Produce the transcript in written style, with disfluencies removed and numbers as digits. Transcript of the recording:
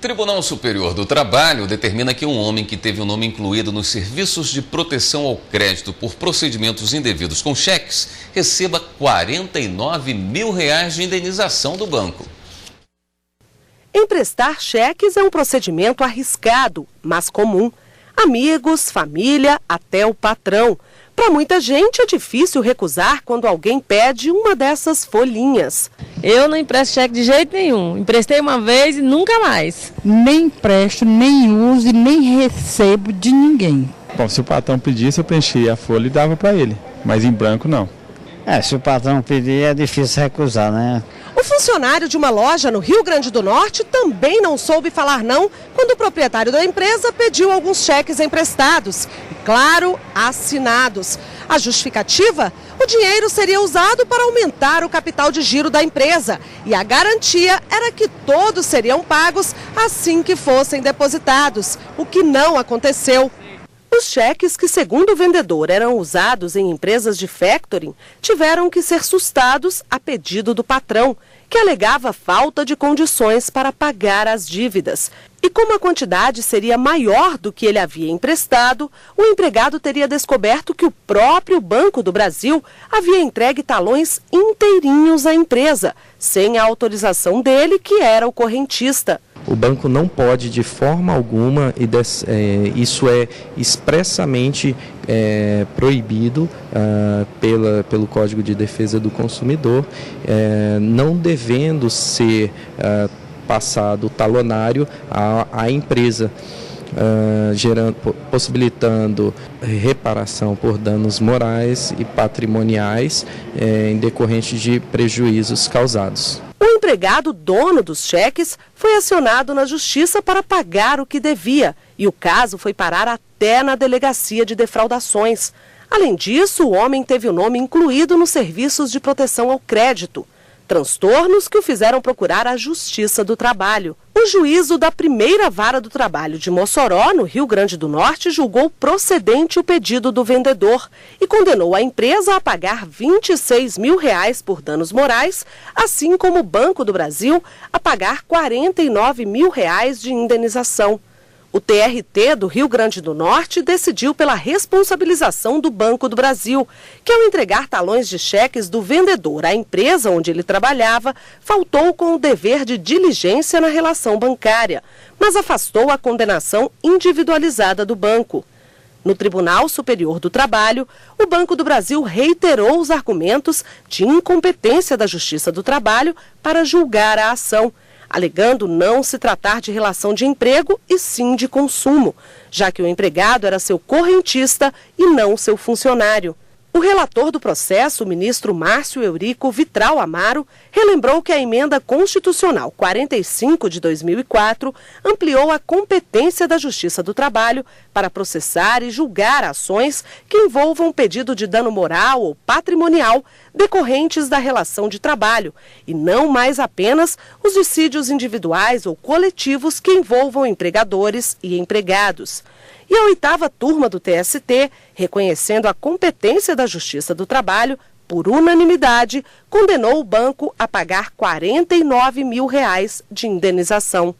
Tribunal Superior do Trabalho determina que um homem que teve o nome incluído nos serviços de proteção ao crédito por procedimentos indevidos com cheques receba R$49 mil de indenização do banco. Emprestar cheques é um procedimento arriscado, mas comum. Amigos, família, até o patrão. Para muita gente é difícil recusar quando alguém pede uma dessas folhinhas. Eu não empresto cheque de jeito nenhum. Emprestei uma vez e nunca mais. Nem empresto, nem uso e nem recebo de ninguém. Bom, se o patrão pedisse, eu preenchia a folha e dava para ele, mas em branco não. Se o patrão pedir é difícil recusar, né? O funcionário de uma loja no Rio Grande do Norte também não soube falar não quando o proprietário da empresa pediu alguns cheques emprestados. E, claro, assinados. A justificativa? O dinheiro seria usado para aumentar o capital de giro da empresa. E a garantia era que todos seriam pagos assim que fossem depositados, o que não aconteceu. Os cheques que, segundo o vendedor, eram usados em empresas de factoring, tiveram que ser sustados a pedido do patrão, que alegava falta de condições para pagar as dívidas. E como a quantidade seria maior do que ele havia emprestado, o empregado teria descoberto que o próprio Banco do Brasil havia entregue talões inteirinhos à empresa, sem a autorização dele, que era o correntista. O banco não pode, de forma alguma, e isso é expressamente proibido pelo Código de Defesa do Consumidor, não devendo ser passado talonário à empresa, possibilitando reparação por danos morais e patrimoniais em decorrente de prejuízos causados. O empregado dono dos cheques foi acionado na justiça para pagar o que devia e o caso foi parar até na delegacia de defraudações. Além disso, o homem teve o nome incluído nos serviços de proteção ao crédito. Transtornos que o fizeram procurar a Justiça do Trabalho. O juízo da primeira vara do trabalho de Mossoró, no Rio Grande do Norte, julgou procedente o pedido do vendedor e condenou a empresa a pagar R$26 mil por danos morais, assim como o Banco do Brasil a pagar R$49 mil de indenização. O TRT do Rio Grande do Norte decidiu pela responsabilização do Banco do Brasil, que ao entregar talões de cheques do vendedor à empresa onde ele trabalhava, faltou com o dever de diligência na relação bancária, mas afastou a condenação individualizada do banco. No Tribunal Superior do Trabalho, o Banco do Brasil reiterou os argumentos de incompetência da Justiça do Trabalho para julgar a ação, alegando não se tratar de relação de emprego e sim de consumo, já que o empregado era seu correntista e não seu funcionário. O relator do processo, o ministro Márcio Eurico Vitral Amaro, relembrou que a emenda constitucional 45 de 2004 ampliou a competência da Justiça do Trabalho para processar e julgar ações que envolvam pedido de dano moral ou patrimonial decorrentes da relação de trabalho e não mais apenas os dissídios individuais ou coletivos que envolvam empregadores e empregados. E a 8ª turma do TST, reconhecendo a competência da Justiça do Trabalho, por unanimidade, condenou o banco a pagar R$49 mil de indenização.